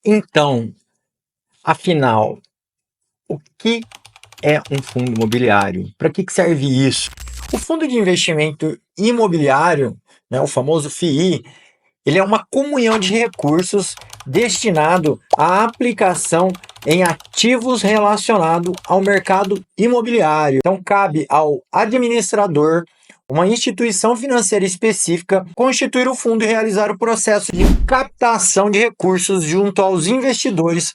Então, afinal, o que é um fundo imobiliário? Para que serve isso? O fundo de investimento imobiliário, né, o famoso FII, ele é uma comunhão de recursos destinado à aplicação em ativos relacionados ao mercado imobiliário. Então, cabe ao administrador, uma instituição financeira específica, constituir o fundo e realizar o processo de captação de recursos junto aos investidores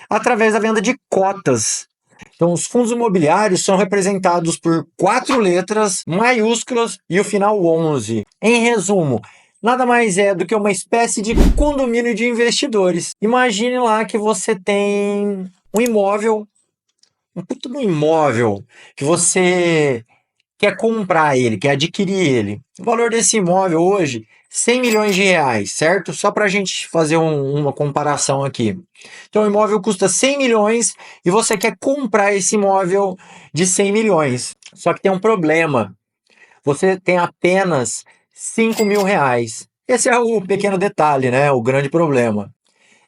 através da venda de cotas. Então, os fundos imobiliários são representados por 4 letras maiúsculas e o final 11. Em resumo, nada mais é do que uma espécie de condomínio de investidores. Imagine lá que você tem um imóvel, um puto de um imóvel, que você quer comprar ele, quer adquirir ele. O valor desse imóvel hoje, 100 milhões de reais, certo? Só para a gente fazer uma comparação aqui. Então, o imóvel custa 100 milhões e você quer comprar esse imóvel de 100 milhões. Só que tem um problema. Você tem apenas 5 mil reais. Esse é o pequeno detalhe, né? O grande problema.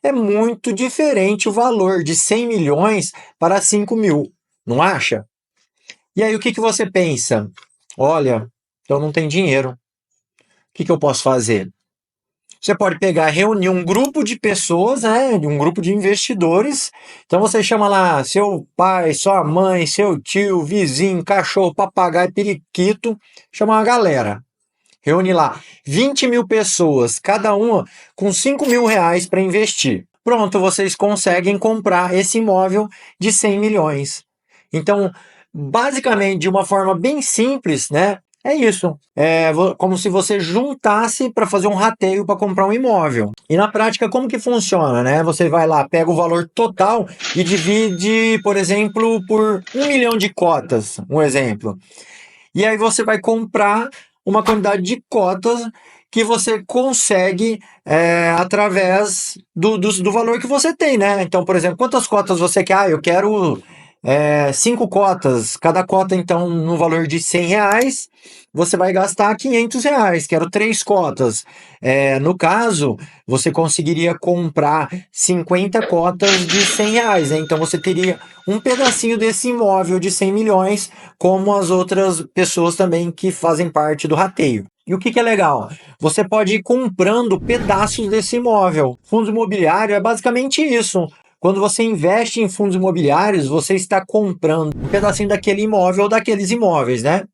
É muito diferente o valor de 100 milhões para 5 mil, não acha? E aí, o que você pensa? Olha, eu não tenho dinheiro. O que eu posso fazer? Você pode pegar, reunir um grupo de pessoas, né, um grupo de investidores. Então você chama lá seu pai, sua mãe, seu tio, vizinho, cachorro, papagaio, periquito. Chama uma galera. Reúne lá 20 mil pessoas, cada uma com 5 mil reais para investir. Pronto, vocês conseguem comprar esse imóvel de 100 milhões. Então, basicamente, de uma forma bem simples, né? É isso. É como se você juntasse para fazer um rateio para comprar um imóvel. E na prática, como que funciona, né? Você vai lá, pega o valor total e divide, por exemplo, por 1 milhão de cotas, um exemplo. E aí você vai comprar uma quantidade de cotas que você consegue através do valor que você tem, né? Então, por exemplo, quantas cotas você quer? Eu quero 5 cotas. Cada cota, então, no valor de 100 reais, você vai gastar 500 reais. Quero 3 cotas. No caso, você conseguiria comprar 50 cotas de 100 reais, né? Então, você teria um pedacinho desse imóvel de 100 milhões, como as outras pessoas também que fazem parte do rateio. E o que é legal? Você pode ir comprando pedaços desse imóvel. Fundo imobiliário é basicamente isso. Quando você investe em fundos imobiliários, você está comprando um pedacinho daquele imóvel ou daqueles imóveis, né?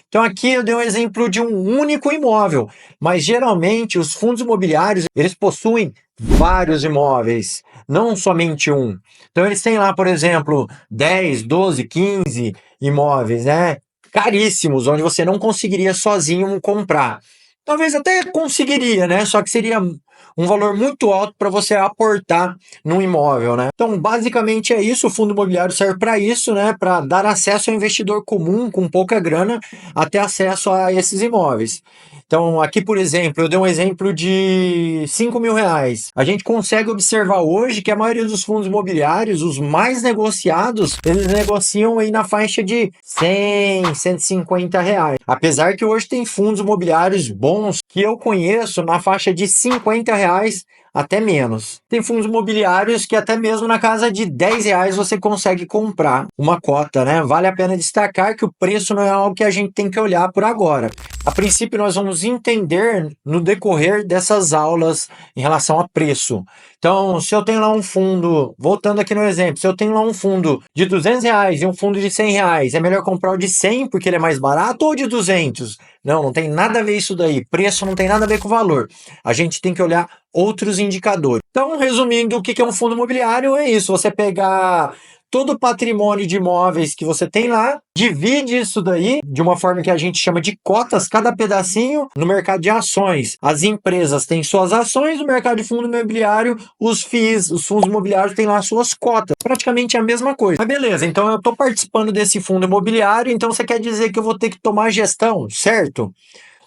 Então aqui eu dei um exemplo de um único imóvel, mas geralmente os fundos imobiliários, eles possuem vários imóveis, não somente um. Então eles têm lá, por exemplo, 10, 12, 15 imóveis, né? Caríssimos, onde você não conseguiria sozinho comprar. Talvez até conseguiria, né? Só que seria um valor muito alto para você aportar num imóvel, né? Então, basicamente é isso. O fundo imobiliário serve para isso, né? Para dar acesso ao investidor comum com pouca grana a ter acesso a esses imóveis. Então, aqui, por exemplo, eu dei um exemplo de 5 mil reais. A gente consegue observar hoje que a maioria dos fundos imobiliários, os mais negociados, eles negociam aí na faixa de 100, 150 reais. Apesar que hoje tem fundos imobiliários bons que eu conheço na faixa de 50 reais até menos. Tem fundos imobiliários que até mesmo na casa de 10 reais você consegue comprar uma cota, né? Vale a pena destacar que o preço não é algo que a gente tem que olhar por agora. A princípio, nós vamos entender no decorrer dessas aulas em relação a preço. Então, se eu tenho lá um fundo, voltando aqui no exemplo, se eu tenho lá um fundo de 200 reais e um fundo de 100 reais, é melhor comprar o de 100 porque ele é mais barato ou o de 200? Não, não tem nada a ver isso daí. Preço não tem nada a ver com valor. A gente tem que olhar outros indicadores. Então, resumindo, o que é um fundo imobiliário? É isso, você pegar todo o patrimônio de imóveis que você tem lá, divide isso daí de uma forma que a gente chama de cotas, cada pedacinho no mercado de ações. As empresas têm suas ações, no mercado de fundo imobiliário, os FIIs, os fundos imobiliários têm lá suas cotas. Praticamente a mesma coisa. Mas beleza, então eu estou participando desse fundo imobiliário, então você quer dizer que eu vou ter que tomar gestão, certo?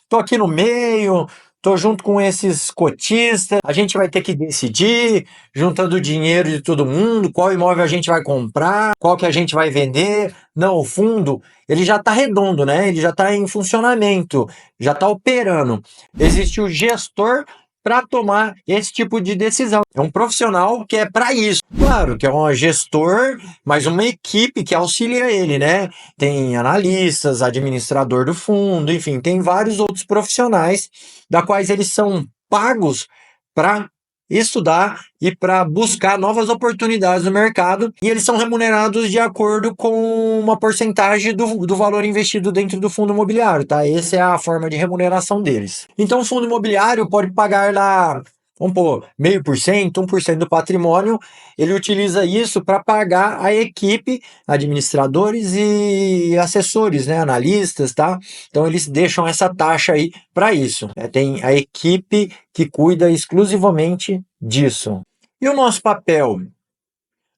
Estou aqui no meio, estou junto com esses cotistas, a gente vai ter que decidir, juntando o dinheiro de todo mundo, qual imóvel a gente vai comprar, qual que a gente vai vender. Não, o fundo, ele já está redondo, né? Ele já está em funcionamento, já está operando. Existe o gestor para tomar esse tipo de decisão. É um profissional que é para isso. Claro que é um gestor, mas uma equipe que auxilia ele, né? Tem analistas, administrador do fundo, enfim, tem vários outros profissionais da quais eles são pagos para estudar e para buscar novas oportunidades no mercado, e eles são remunerados de acordo com uma porcentagem do valor investido dentro do fundo imobiliário, tá? Essa é a forma de remuneração deles. Então, o fundo imobiliário pode pagar lá, vamos pôr, 0,5%, 1% do patrimônio, ele utiliza isso para pagar a equipe, administradores e assessores, né, analistas, tá? Então, eles deixam essa taxa aí para isso. Tem a equipe que cuida exclusivamente disso. E o nosso papel?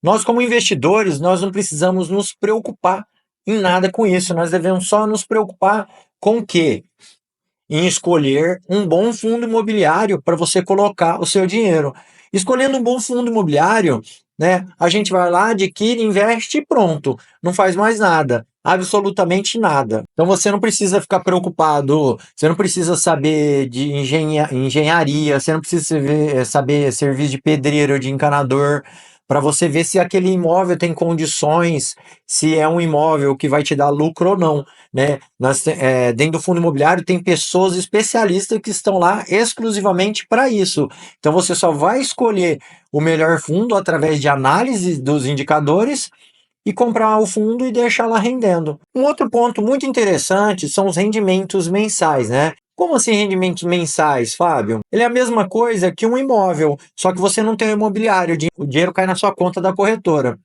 Nós, como investidores, nós não precisamos nos preocupar em nada com isso. Nós devemos só nos preocupar com o quê? Em escolher um bom fundo imobiliário para você colocar o seu dinheiro. Escolhendo um bom fundo imobiliário, né, a gente vai lá, adquire, investe e pronto. Não faz mais nada. Absolutamente nada. Então você não precisa ficar preocupado, você não precisa saber de engenharia, você não precisa saber serviço de pedreiro, de encanador, para você ver se aquele imóvel tem condições, se é um imóvel que vai te dar lucro ou não, né? Dentro do fundo imobiliário tem pessoas especialistas que estão lá exclusivamente para isso. Então você só vai escolher o melhor fundo através de análise dos indicadores e comprar o fundo e deixar lá rendendo. Um outro ponto muito interessante são os rendimentos mensais, né? Como assim rendimentos mensais, Fábio? Ele é a mesma coisa que um imóvel, só que você não tem um imobiliário, o dinheiro cai na sua conta da corretora.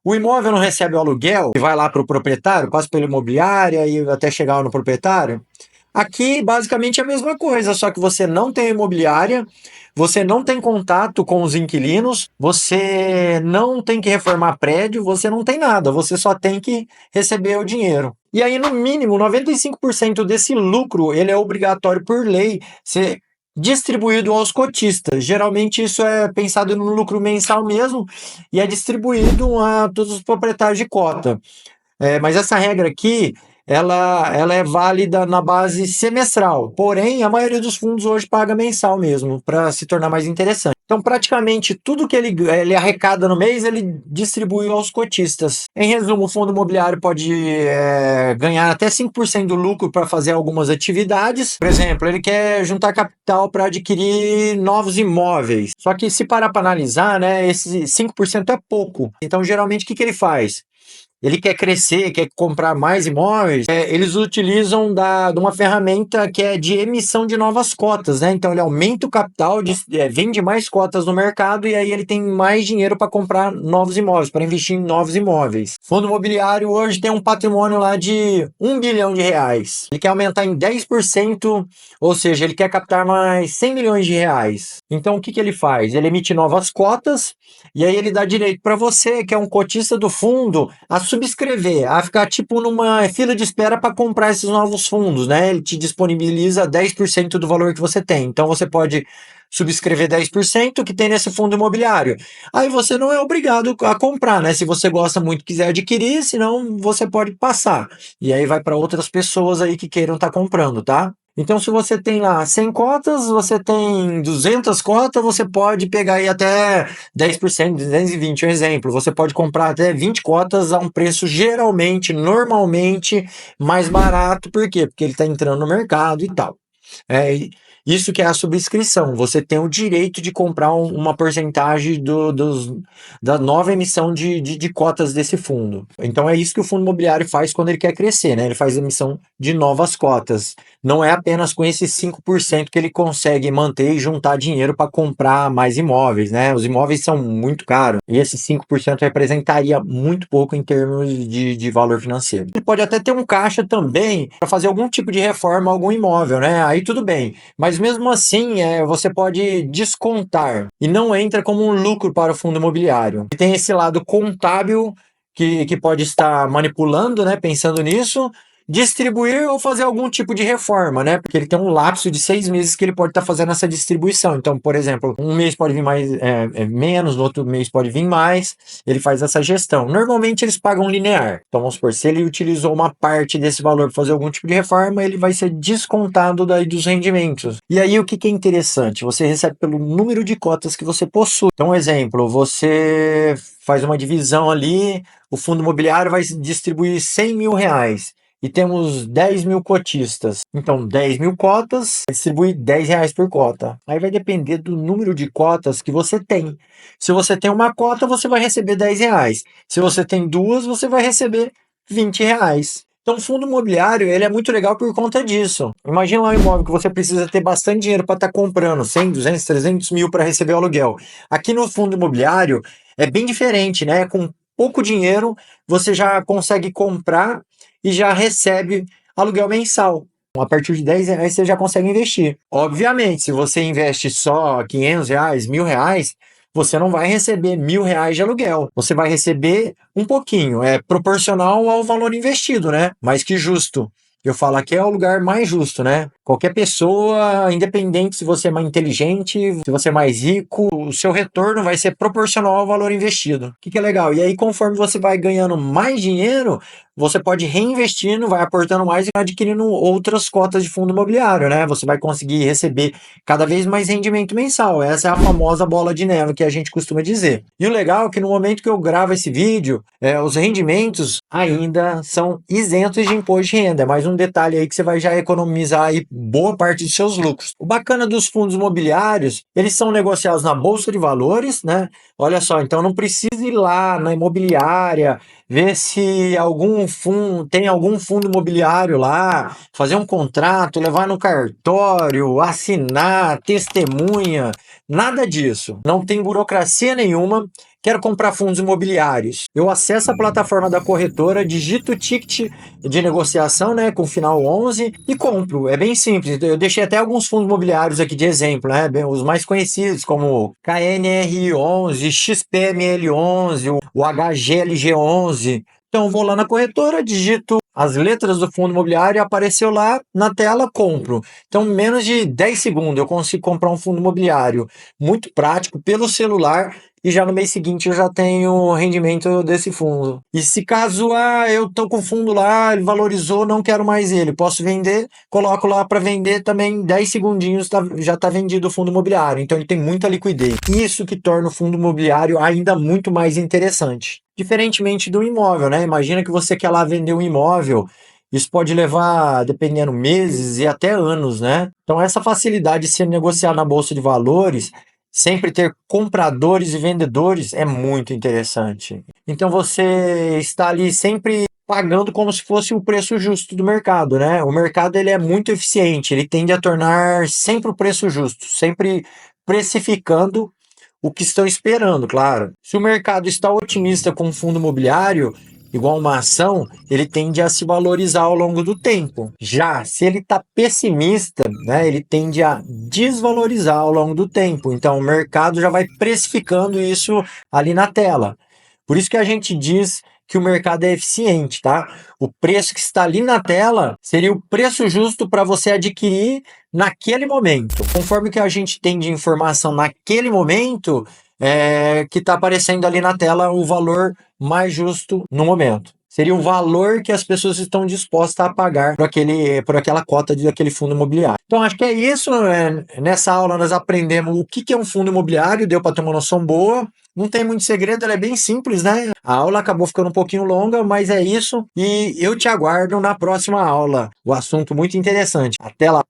O imóvel não recebe o aluguel e vai lá para o proprietário, passa pela imobiliária e até chegar no proprietário. Aqui, basicamente, é a mesma coisa, só que você não tem imobiliária, você não tem contato com os inquilinos, você não tem que reformar prédio, você não tem nada, você só tem que receber o dinheiro. E aí, no mínimo, 95% desse lucro, ele é obrigatório por lei ser distribuído aos cotistas. Geralmente isso é pensado no lucro mensal mesmo e é distribuído a todos os proprietários de cota. Mas essa regra aqui, ela é válida na base semestral. Porém, a maioria dos fundos hoje paga mensal mesmo, para se tornar mais interessante. Então, praticamente tudo que ele arrecada no mês, ele distribui aos cotistas. Em resumo, o fundo imobiliário pode ganhar até 5% do lucro para fazer algumas atividades. Por exemplo, ele quer juntar capital para adquirir novos imóveis. Só que se parar para analisar, né, esse 5% é pouco. Então, geralmente, o que ele faz? Ele quer crescer, quer comprar mais imóveis, eles utilizam de uma ferramenta que é de emissão de novas cotas, né? Então ele aumenta o capital, vende mais cotas no mercado e aí ele tem mais dinheiro para comprar novos imóveis, para investir em novos imóveis. Fundo imobiliário hoje tem um patrimônio lá de R$ 1 bilhão. Ele quer aumentar em 10%, ou seja, ele quer captar mais R$ 100 milhões. Então o que ele faz? Ele emite novas cotas e aí ele dá direito para você, que é um cotista do fundo, a subscrever, a ficar tipo numa fila de espera para comprar esses novos fundos, né? Ele te disponibiliza 10% do valor que você tem. Então você pode subscrever 10% que tem nesse fundo imobiliário. Aí você não é obrigado a comprar, né? Se você gosta muito, quiser adquirir, senão você pode passar. E aí vai para outras pessoas aí que queiram estar comprando, tá? Então, se você tem lá 100 cotas, você tem 200 cotas, você pode pegar aí até 10%, 220, um exemplo. Você pode comprar até 20 cotas a um preço geralmente, normalmente, mais barato. Por quê? Porque ele está entrando no mercado e tal. Isso que é a subscrição. Você tem o direito de comprar uma porcentagem da nova emissão de cotas desse fundo. Então é isso que o fundo imobiliário faz quando ele quer crescer, né? Ele faz emissão de novas cotas. Não é apenas com esses 5% que ele consegue manter e juntar dinheiro para comprar mais imóveis, né? Os imóveis são muito caros e esses 5% representaria muito pouco em termos de valor financeiro. Ele pode até ter um caixa também para fazer algum tipo de reforma a algum imóvel, né? Aí tudo bem. Mas mesmo assim, você pode descontar e não entra como um lucro para o fundo imobiliário. E tem esse lado contábil que pode estar manipulando, né, pensando nisso, distribuir ou fazer algum tipo de reforma, né? Porque ele tem um lapso de 6 meses que ele pode estar fazendo essa distribuição. Então, por exemplo, um mês pode vir mais, menos, no outro mês pode vir mais, ele faz essa gestão. Normalmente eles pagam linear. Então, vamos supor, se ele utilizou uma parte desse valor para fazer algum tipo de reforma, ele vai ser descontado daí dos rendimentos. E aí, o que que é interessante? Você recebe pelo número de cotas que você possui. Então, um exemplo, você faz uma divisão ali, o fundo imobiliário vai distribuir 100 mil reais e temos 10 mil cotistas. Então, 10 mil cotas, distribui 10 reais por cota. Aí vai depender do número de cotas que você tem. Se você tem uma cota, você vai receber 10 reais. Se você tem duas, você vai receber 20 reais. Então, o fundo imobiliário, ele é muito legal por conta disso. Imagina lá um imóvel que você precisa ter bastante dinheiro para estar comprando, 100, 200, 300 mil para receber o aluguel. Aqui no fundo imobiliário, é bem diferente, né? Com pouco dinheiro, você já consegue comprar e já recebe aluguel mensal. A partir de 10 reais você já consegue investir. Obviamente, se você investe só 500 reais, 1.000 reais, você não vai receber 1.000 reais de aluguel. Você vai receber um pouquinho, é proporcional ao valor investido, né? Mais que justo. Eu falo aqui é o lugar mais justo, né? Qualquer pessoa, independente se você é mais inteligente, se você é mais rico, o seu retorno vai ser proporcional ao valor investido. O que é legal? E aí, conforme você vai ganhando mais dinheiro, você pode reinvestindo, vai aportando mais e adquirindo outras cotas de fundo imobiliário, né? Você vai conseguir receber cada vez mais rendimento mensal. Essa é a famosa bola de neve que a gente costuma dizer. E o legal é que no momento que eu gravo esse vídeo, os rendimentos ainda são isentos de imposto de renda. É mais um detalhe aí que você vai já economizar aí boa parte dos seus lucros. O bacana dos fundos imobiliários, eles são negociados na Bolsa de Valores, né? Olha só, então não precisa ir lá na imobiliária, ver se tem algum fundo imobiliário lá, fazer um contrato, levar no cartório, assinar, testemunha, nada disso. Não tem burocracia nenhuma. Quero comprar fundos imobiliários. Eu acesso a plataforma da corretora, digito o ticket de negociação, né, com final 11 e compro. É bem simples. Eu deixei até alguns fundos imobiliários aqui de exemplo, né, os mais conhecidos como KNR11, XPML11, o HGLG11. Então, vou lá na corretora, digito as letras do fundo imobiliário, apareceu lá na tela, compro. Então, em menos de 10 segundos eu consigo comprar um fundo imobiliário muito prático pelo celular e já no mês seguinte eu já tenho o rendimento desse fundo. E se caso eu tô com o fundo lá, ele valorizou, não quero mais ele, posso vender, coloco lá para vender também, 10 segundinhos já está vendido o fundo imobiliário. Então ele tem muita liquidez. Isso que torna o fundo imobiliário ainda muito mais interessante. Diferentemente do imóvel, né? Imagina que você quer lá vender um imóvel, isso pode levar, dependendo, meses e até anos, né? Então essa facilidade de se negociar na Bolsa de Valores, sempre ter compradores e vendedores é muito interessante. Então você está ali sempre pagando como se fosse o preço justo do mercado, né? O mercado ele é muito eficiente, ele tende a tornar sempre o preço justo, sempre precificando o que estão esperando, claro. Se o mercado está otimista com o fundo imobiliário, igual uma ação, ele tende a se valorizar ao longo do tempo. Já se ele está pessimista, né, ele tende a desvalorizar ao longo do tempo. Então o mercado já vai precificando isso ali na tela. Por isso que a gente diz que o mercado é eficiente, tá? O preço que está ali na tela seria o preço justo para você adquirir naquele momento. Conforme que a gente tem de informação naquele momento, que está aparecendo ali na tela o valor mais justo no momento. Seria o valor que as pessoas estão dispostas a pagar por aquela cota daquele fundo imobiliário. Então, acho que é isso. Nessa aula nós aprendemos o que é um fundo imobiliário, deu para ter uma noção boa. Não tem muito segredo, ela é bem simples, né? A aula acabou ficando um pouquinho longa, mas é isso. E eu te aguardo na próxima aula. O assunto muito interessante. Até lá!